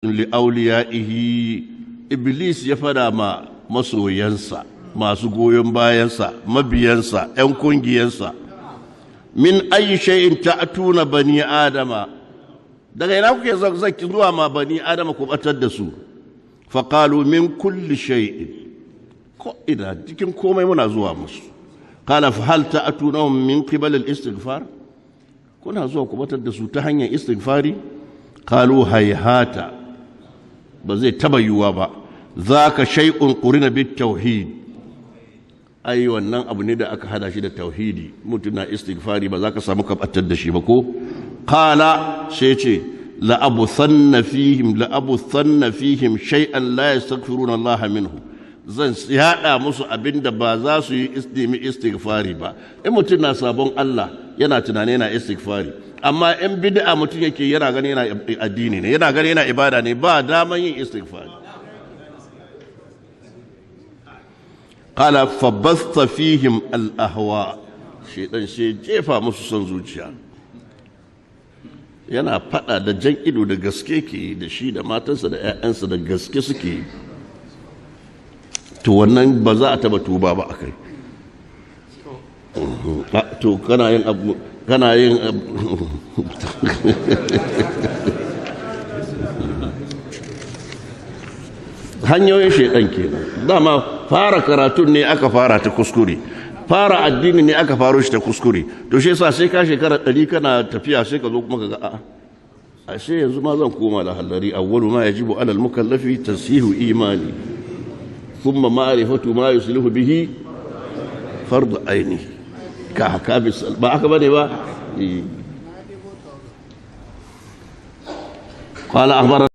li'auliyaihi iblis ya fada ma masoyansa masu goyon bayansa mabiyansa ƴan kungiyansa min ayi shay'in ta'tuna bani adama daga ina kuke zaki zuwa ma bani adama ku batar da su fa qalu min kulli shay'in ko ina cikin komai muna zuwa musu qala fa hal ta'tunahum min qibal al-istighfar kuna zuwa ku batar da su ta hanyar istighfari qalu hayhata ba zai taba yiwuwa ba zaka shay'un qurina bit tauhid ai wannan abu ne da aka hada shi da tauhidi mutum na istighfari ba za ka samu kabatar da shi ba ko qala sai ce la abuthanna fihim shay'an la yastaghfiruna Allah minhu zan yada musu abinda ba za su yi istighfari ba in mutum na sabon Allah yana tunane yana istighfari amma in bid'a mutum yake yana gani yana addini ne yana gani yana ibada ne ba daman yin istighfari qala fabasta fihim al-ahwa shedan sai jefa musu son zuciya yana fada da jan ido da gaske ke da shi da matansa da ƴaƴansa da gaske suke to wannan ba za a taba tuba ba akai to kana yin hanyoyin shedan kenan dama fara karatun ne aka fara ta kuskure fara addini ne aka faro shi ta kuskure to shi yasa sai ka shekara 100 kana tafiya sai ka zo kuma kaga a'a ashe yanzu ma zan koma da halari awwalu ma yajibu alal mukallafi tasihu imani thumma ma'rifatu ma yuslihu bihi fard aini ka haka ba aka bane ba qala akhbar